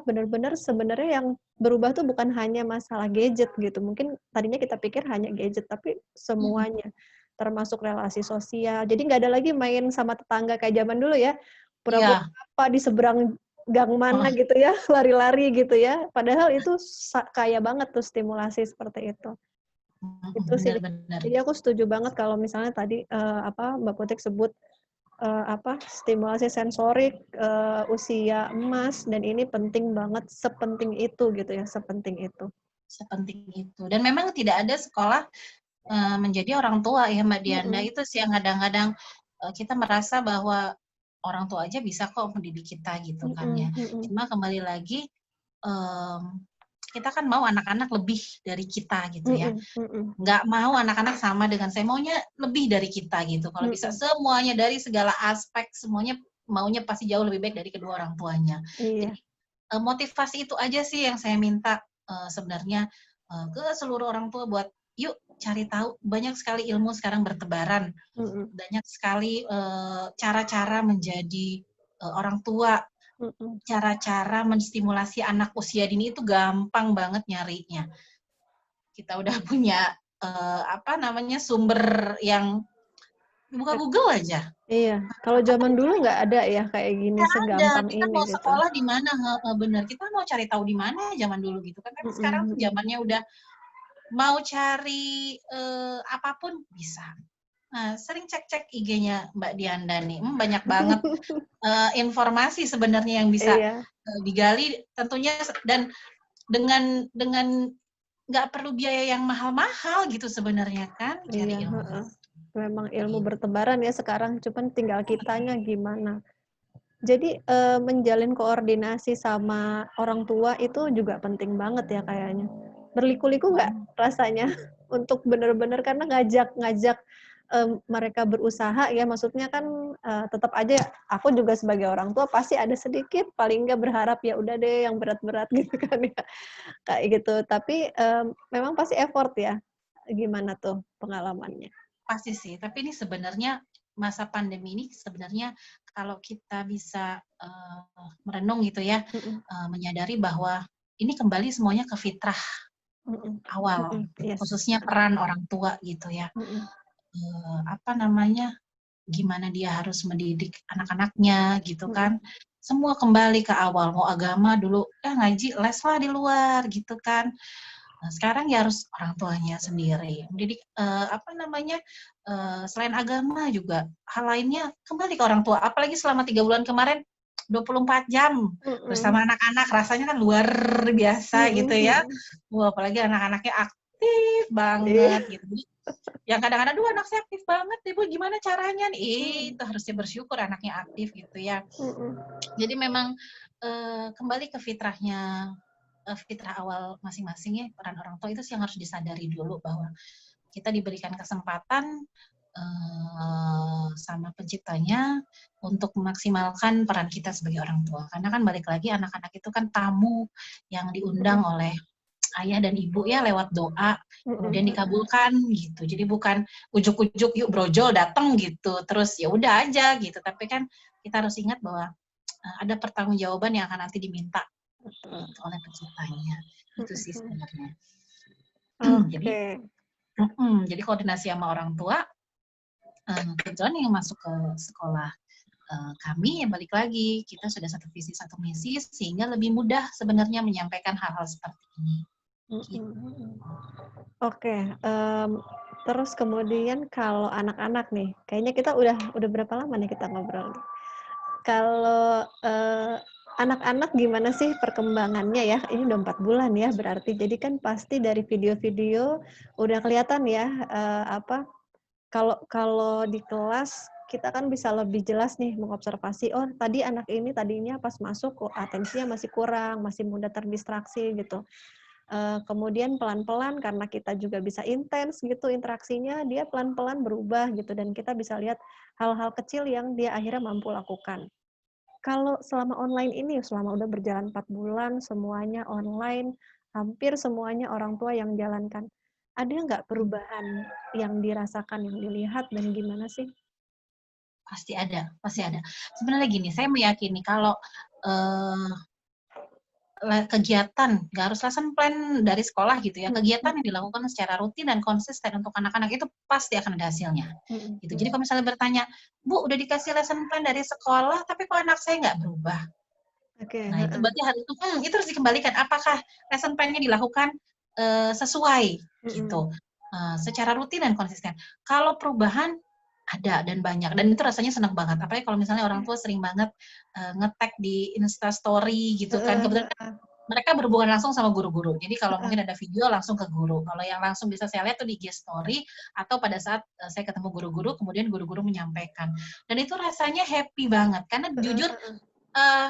benar-benar sebenarnya yang berubah tuh bukan hanya masalah gadget gitu. Mungkin tadinya kita pikir hanya gadget, tapi semuanya, termasuk relasi sosial. Jadi nggak ada lagi main sama tetangga kayak zaman dulu ya, pura-pura apa di seberang gang mana gitu ya, lari-lari gitu ya. Padahal itu kaya banget tuh stimulasi seperti itu. Itu sih. Jadi aku setuju banget kalau misalnya tadi Mbak Putik sebut stimulasi sensorik usia emas, dan ini penting banget, sepenting itu gitu ya, sepenting itu. Sepenting itu. Dan memang tidak ada sekolah menjadi orang tua ya Mbak Dianda. Itu sih yang kadang-kadang kita merasa bahwa orang tua aja bisa kok mendidik kita gitu kan ya. Cuma kembali lagi kita kan mau anak-anak lebih dari kita gitu ya. Nggak mau anak-anak sama dengan saya, maunya lebih dari kita gitu. Kalau bisa semuanya dari segala aspek, semuanya maunya pasti jauh lebih baik dari kedua orang tuanya. Iya. Jadi motivasi itu aja sih yang saya minta sebenarnya ke seluruh orang tua buat yuk cari tahu, banyak sekali ilmu sekarang bertebaran, banyak sekali cara-cara menjadi orang tua, cara-cara menstimulasi anak usia dini itu gampang banget nyarinya. Kita udah punya sumber yang buka Google aja. Iya, kalau zaman dulu nggak ada ya kayak gini Nggak ada, segampang kita ini mau gitu. sekolah di mana, bener, kita mau cari tahu di mana zaman dulu gitu kan. Tapi sekarang tuh zamannya udah mau cari apapun bisa. Nah, sering cek-cek IG-nya Mbak Dianda nih, banyak banget informasi sebenarnya yang bisa digali tentunya, dan dengan nggak perlu biaya yang mahal-mahal gitu sebenarnya kan cari ilmu. Memang ilmu bertebaran ya sekarang, cuman tinggal kitanya gimana. Jadi menjalin koordinasi sama orang tua itu juga penting banget ya kayaknya. Berliku-liku nggak rasanya untuk benar-benar, karena ngajak mereka berusaha ya, maksudnya kan tetap aja aku juga sebagai orang tua pasti ada sedikit paling nggak berharap ya udah deh yang berat-berat gitu kan ya, kayak gitu. Tapi memang pasti effort ya. Gimana tuh pengalamannya? Pasti sih, tapi ini sebenarnya masa pandemi ini sebenarnya kalau kita bisa merenung gitu ya, menyadari bahwa ini kembali semuanya ke fitrah awal, khususnya peran orang tua gitu ya. Gimana dia harus mendidik anak-anaknya gitu kan. Semua kembali ke awal, mau agama dulu, ngaji les lah di luar gitu kan. Nah, sekarang ya harus orang tuanya sendiri mendidik selain agama juga hal lainnya kembali ke orang tua. Apalagi selama 3 bulan kemarin 24 jam bersama anak-anak, rasanya kan luar biasa gitu ya. Wah, apalagi anak-anaknya aktif banget gitu. Yang kadang-kadang, aduh anak saya aktif banget, Ibu gimana caranya nih? Itu harusnya bersyukur anaknya aktif gitu ya. Jadi memang kembali ke fitrahnya, fitrah awal masing-masing ya, peran orang tua itu sih yang harus disadari dulu, bahwa kita diberikan kesempatan sama penciptanya untuk memaksimalkan peran kita sebagai orang tua. Karena kan balik lagi anak-anak itu kan tamu yang diundang oleh ayah dan ibu ya lewat doa, kemudian dikabulkan gitu. Jadi bukan ujuk-ujuk yuk brojol datang gitu, terus ya udah aja gitu. Tapi kan kita harus ingat bahwa ada pertanggungjawaban yang akan nanti diminta oleh penciptanya. Itu sih sebenarnya. Jadi koordinasi sama orang tua, kebetulan yang masuk ke sekolah kami ya balik lagi, kita sudah satu visi satu misi sehingga lebih mudah sebenarnya menyampaikan hal-hal seperti ini. Terus kemudian kalau anak-anak nih, kayaknya kita udah berapa lama nih kita ngobrol? Kalau anak-anak gimana sih perkembangannya ya? Ini udah 4 bulan ya berarti. Jadi kan pasti dari video-video udah kelihatan ya kalau di kelas kita kan bisa lebih jelas nih mengobservasi, oh tadi anak ini tadinya pas masuk kok atensinya masih kurang, masih mudah terdistraksi gitu. Kemudian pelan-pelan karena kita juga bisa intens gitu interaksinya, dia pelan-pelan berubah gitu, dan kita bisa lihat hal-hal kecil yang dia akhirnya mampu lakukan. Kalau selama online ini, selama udah berjalan 4 bulan, semuanya online, hampir semuanya orang tua yang jalankan. Ada nggak perubahan yang dirasakan, yang dilihat, dan gimana sih? Pasti ada. Sebenarnya gini, saya meyakini kalau kegiatan, nggak harus lesson plan dari sekolah gitu ya, kegiatan yang dilakukan secara rutin dan konsisten untuk anak-anak itu pasti akan ada hasilnya. Gitu. Jadi kalau misalnya bertanya, Bu, udah dikasih lesson plan dari sekolah, tapi kok anak saya nggak berubah? Nah, itu berarti itu harus dikembalikan. Apakah lesson plan-nya dilakukan sesuai gitu, secara rutin dan konsisten? Kalau perubahan ada dan banyak, dan itu rasanya senang banget. Apalagi kalau misalnya orang tua sering banget nge-tag di Insta Story gitu kan. Heeh, Kebetulan heeh, mereka berhubungan langsung sama guru-guru. Jadi kalau heeh, mungkin ada video langsung ke guru. Kalau yang langsung bisa saya lihat tuh di IG Story atau pada saat saya ketemu guru-guru, kemudian guru-guru menyampaikan. Dan itu rasanya happy banget karena heeh, jujur heeh. uh,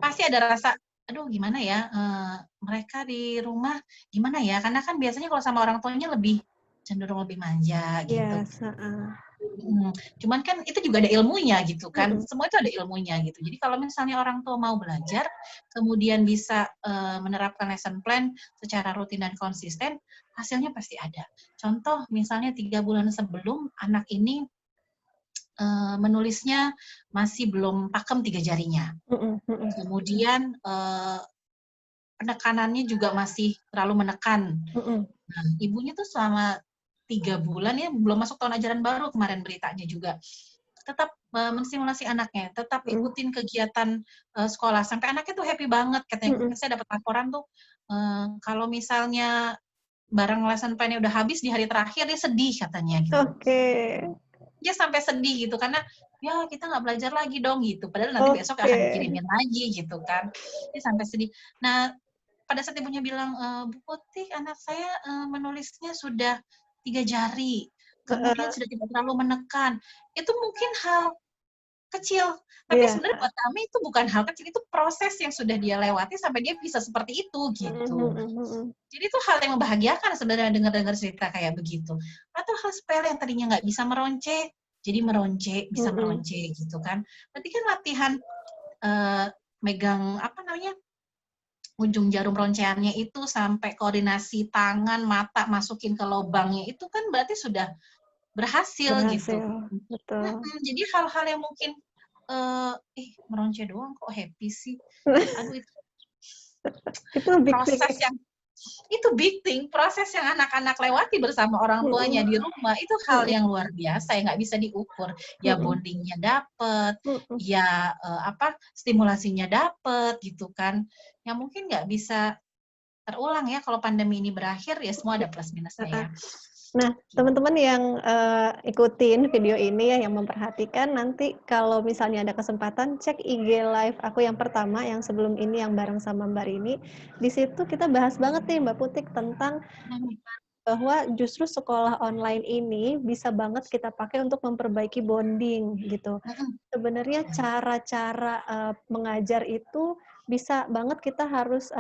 pasti ada rasa, aduh gimana ya, mereka di rumah gimana ya? Karena kan biasanya kalau sama orang tuanya lebih cenderung lebih manja gitu. Yes, heeh. Cuman kan itu juga ada ilmunya gitu kan, Mhm, semua itu ada ilmunya gitu. Jadi kalau misalnya orang tua mau belajar, kemudian bisa menerapkan lesson plan secara rutin dan konsisten, hasilnya pasti ada. Contoh misalnya 3 bulan sebelum anak ini menulisnya masih belum pakem 3 jarinya. mhm, mhm, Kemudian penekanannya juga masih terlalu menekan. mhm, Nah, ibunya tuh selama 3 bulan ya, belum masuk tahun ajaran baru kemarin beritanya juga, tetap menstimulasi anaknya, tetap mhm, ikutin kegiatan sekolah, sampai anaknya tuh happy banget katanya. mhm. Saya dapat laporan tuh, kalau misalnya barang lesson plan-nya udah habis di hari terakhir, dia sedih katanya gitu. Oke, Dia sampai sedih gitu, karena, "Ya kita nggak belajar lagi dong," gitu. Padahal nanti besok oke. akan dikirimin lagi gitu kan. Dia sampai sedih. Nah, pada saat ibunya bilang, Bu Putih, anak saya menulisnya sudah 3 jari, kemudian Heeh, sudah tidak terlalu menekan. Itu mungkin hal kecil, tapi iya, sebenarnya buat kami itu bukan hal kecil, itu proses yang sudah dia lewati sampai dia bisa seperti itu, mhm, gitu. mhm, mhm. Jadi itu hal yang membahagiakan sebenarnya dengar-dengar cerita kayak begitu. Atau hal sepele yang tadinya nggak bisa meronce, jadi meronce, bisa Mhm, meronce gitu kan. Berarti kan latihan megang apa namanya, ujung jarum ronceannya itu sampai koordinasi tangan, mata masukin ke lubangnya itu kan berarti sudah berhasil gitu. berhasil, betul. Jadi hal-hal yang mungkin, meronce doang kok happy sih. Aduh itu Itu big thing proses ya. yang itu big thing, proses yang anak-anak lewati bersama orang tuanya Mhm, di rumah, itu hal mhm, yang luar biasa yang nggak bisa diukur. Ya mhm, bondingnya dapet, mhm. ya stimulasinya dapet gitu kan. Yang mungkin nggak bisa terulang ya kalau pandemi ini berakhir, ya semua ada plus minusnya Heeh. ya. Nah, Gitu. teman-teman yang, ikutin video ini ya, yang memperhatikan, nanti kalau misalnya ada kesempatan cek IG live aku yang pertama, yang sebelum ini yang bareng sama Mbak Rini. Di situ kita bahas banget nih Mbak Putik tentang Mhm, bahwa justru sekolah online ini bisa banget kita pakai untuk memperbaiki bonding gitu. mhm, Sebenarnya cara-cara, mengajar itu bisa banget kita harus,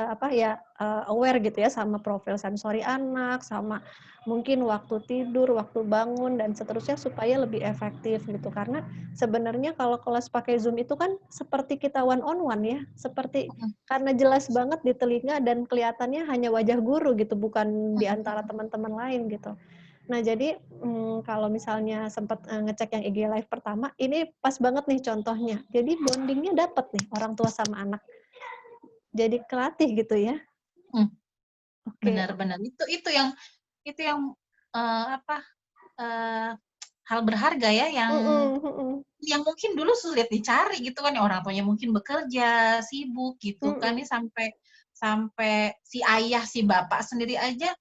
aware gitu ya sama profil sensori anak, sama mungkin waktu tidur, waktu bangun, dan seterusnya supaya lebih efektif gitu. Karena sebenarnya kalau kelas pakai Zoom itu kan seperti kita one on one ya, seperti mhm, karena jelas banget di telinga dan kelihatannya hanya wajah guru gitu, bukan di mhm, antara teman-teman lain gitu. Nah, jadi, kalau misalnya sempat, ngecek yang IG live pertama, ini pas banget nih contohnya. Jadi bonding-nya dapet nih orang tua sama anak. Jadi kelatih gitu ya. mhm. Oke. Benar benar. Itu yang, apa, eee, hal berharga ya yang Mhm, mhm, yang mungkin dulu sulit dicari gitu kan, ya orang tuanya mungkin bekerja, sibuk gitu kan, mhm. ini sampai sampai si ayah, si bapak sendiri aja,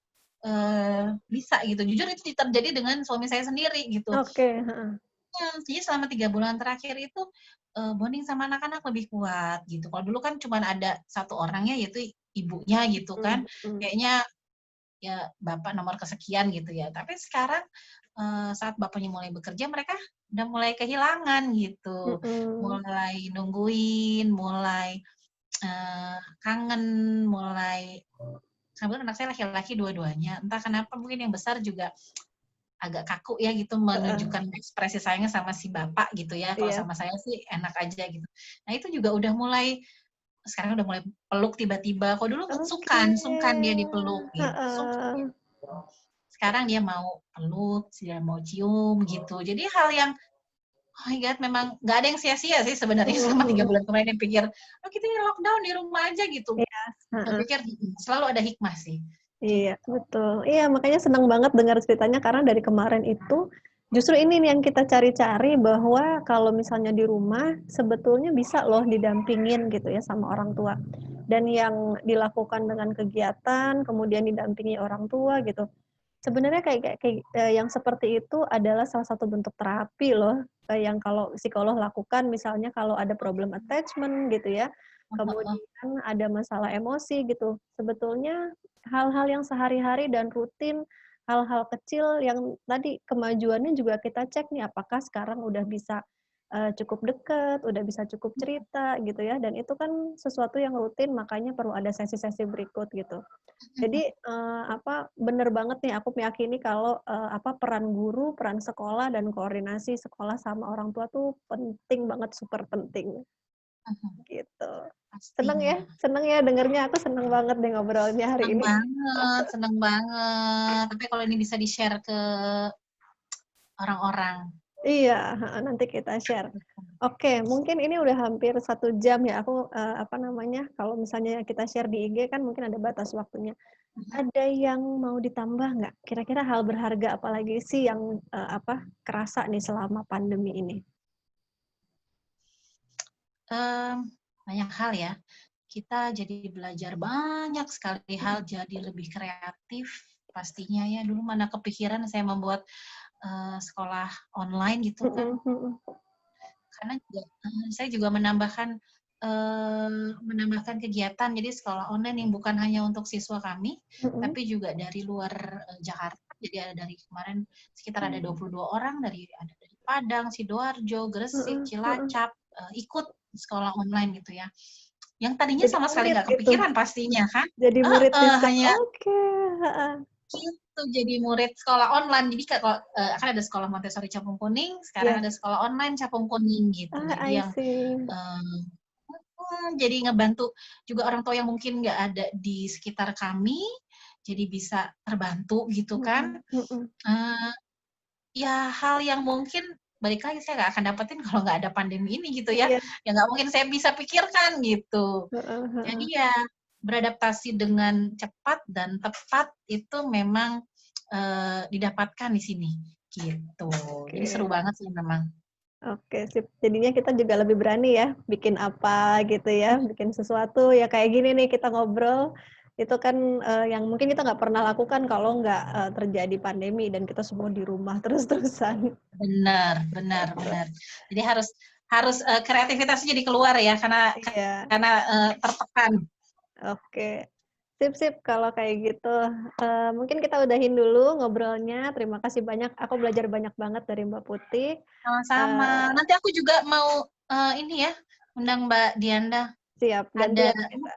bisa gitu. Jujur itu terjadi dengan suami saya sendiri gitu. Oke, heeh. Jadi selama 3 bulan terakhir itu, bonding sama anak-anak lebih kuat gitu. Kalau dulu kan cuman ada satu orang ya, yaitu ibunya gitu kan, Mhm, mhm, kayaknya ya bapak nomor kesekian gitu ya. Tapi sekarang, saat bapaknya mulai bekerja, mereka udah mulai kehilangan gitu, mhm. mulai nungguin, mulai, kangen, mulai kebetulan anak saya laki-laki dua-duanya, entah kenapa mungkin yang besar juga agak kaku ya gitu Heeh, menunjukkan ekspresi sayangnya sama si bapak gitu ya, kalau iya. sama saya sih enak aja gitu. Nah itu juga udah mulai sekarang udah mulai peluk tiba-tiba, kalau dulu Oke. sungkan dia dipeluk gitu, sungkan Heeh. dia. Sekarang dia mau peluk, dia mau cium gitu. Jadi hal yang, oh my God, memang nggak ada yang sia-sia sih sebenarnya Mhm, selama 3 mhm. bulan kemarin yang pikir, "Oh kita ini lockdown di rumah aja," gitu. Iya, Saya heeh. pikir selalu ada hikmah sih, Iya, gitu. betul. Iya, makanya senang banget dengar ceritanya karena dari kemarin itu, justru ini nih yang kita cari-cari bahwa kalau misalnya di rumah sebetulnya bisa loh didampingin gitu ya sama orang tua. Dan yang dilakukan dengan kegiatan, kemudian didampingi orang tua gitu. Sebenarnya yang seperti itu adalah salah satu bentuk terapi loh, yang kalau psikolog lakukan misalnya kalau ada problem attachment gitu ya, Heeh. kemudian ada masalah emosi gitu. Sebetulnya hal-hal yang sehari-hari dan rutin, hal-hal kecil yang tadi kemajuannya juga kita cek nih apakah sekarang udah bisa, cukup deket, udah bisa cukup cerita gitu ya, dan itu kan sesuatu yang rutin makanya perlu ada sesi-sesi berikut gitu. Jadi, bener banget nih aku meyakini kalau, peran guru, peran sekolah, dan koordinasi sekolah sama orang tua tuh penting banget, super penting, gitu. Pastinya. Seneng ya dengernya, aku seneng banget deh ngobrolnya hari Seneng ini. banget, seneng banget. Tapi kalau ini bisa di-share ke orang-orang. Iya, heeh, nanti kita share. Oke, mungkin ini udah hampir 1 jam ya, aku, kalau misalnya kita share di IG kan mungkin ada batas waktunya. Ada yang mau ditambah nggak? Kira-kira hal berharga apalagi sih yang, kerasa nih selama pandemi ini? Banyak hal ya. Kita jadi belajar banyak sekali hal, jadi lebih kreatif pastinya ya. Dulu mana kepikiran saya membuat, sekolah online gitu kan. Mhm mhm. Karena juga, saya juga menambahkan kegiatan, jadi sekolah online yang bukan hanya untuk siswa kami, Mhm. tapi juga dari luar, Jakarta. Jadi ada dari kemarin sekitar ada 22 orang ada dari Padang, Sidoarjo, Gresik, Heeh heeh. Cilacap, ikut sekolah online gitu ya. Yang tadinya Jadi sama sekali murid nggak gitu? kepikiran pastinya kan, Jadi murid di hanya oke, heeh. gitu, jadi murid sekolah online. Jadi kalau, kan ada sekolah Montessori Capung Kuning, sekarang Iya. ada sekolah online Capung Kuning gitu. Ah, Jadi I yang, see. eee jadi ngebantu juga orang tua yang mungkin nggak ada di sekitar kami, jadi bisa terbantu gitu kan. Mhm mhm. Eee, Ya hal yang mungkin balik lagi saya nggak akan dapetin kalau nggak ada pandemi ini gitu ya. Iya, Ya nggak mungkin saya bisa pikirkan gitu. heeh Jadi heeh. ya beradaptasi dengan cepat dan tepat itu memang, didapatkan di sini, gitu. Jadi seru Oke. banget sih memang. Oke, sip. Jadinya kita juga lebih berani ya, bikin apa gitu ya, bikin sesuatu ya kayak gini nih kita ngobrol, itu kan, yang mungkin kita nggak pernah lakukan kalau nggak, terjadi pandemi dan kita semua di rumah terus-terusan. Benar benar benar. Jadi harus harus, kreativitasnya jadi keluar ya Iya, tertekan. oke. Sip sip kalau kayak gitu. Mungkin kita udahin dulu ngobrolnya, terima kasih banyak, aku belajar banyak banget dari Mbak Putih. Sama-sama. Eee, Nanti aku juga mau, ini ya, undang Mbak Dianda. Siap, Ada gantian kita.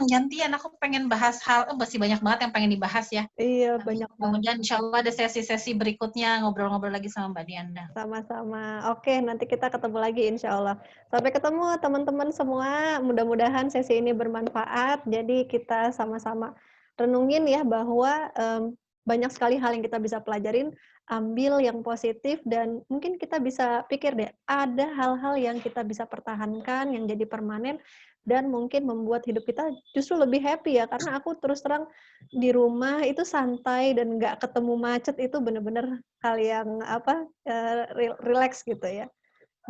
gantian aku pengen bahas masih banyak banget yang pengen dibahas ya. Iya, Nanti banyak banget. mudah-mudahan insyaallah ada sesi-sesi berikutnya ngobrol-ngobrol lagi sama Mbak Dianda. Sama-sama. Oke, nanti kita ketemu lagi insya Allah. Sampai ketemu teman-teman semua, mudah-mudahan sesi ini bermanfaat. Jadi kita sama-sama renungin ya bahwa, banyak sekali hal yang kita bisa pelajarin, ambil yang positif dan mungkin kita bisa pikir deh, ada hal-hal yang kita bisa pertahankan, yang jadi permanen dan mungkin membuat hidup kita justru lebih happy ya, karena aku terus terang di rumah itu santai dan nggak ketemu macet itu bener-bener hal yang rileks gitu ya,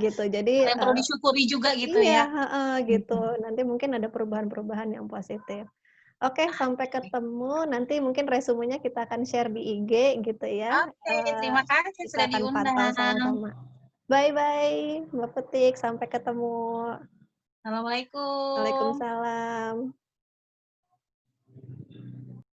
gitu. Hal Jadi, yang perlu disyukuri juga gitu iya, ya. heeh, gitu. Mhm. Nanti mungkin ada perubahan-perubahan yang positif. Oke, sampai Oke. ketemu, nanti mungkin resumenya kita akan share di IG gitu ya, Oke, terima kasih kita sudah akan pantau diundang. sama-sama. Bye-bye, Mbak Petik, sampai ketemu. Assalamualaikum. Waalaikumsalam.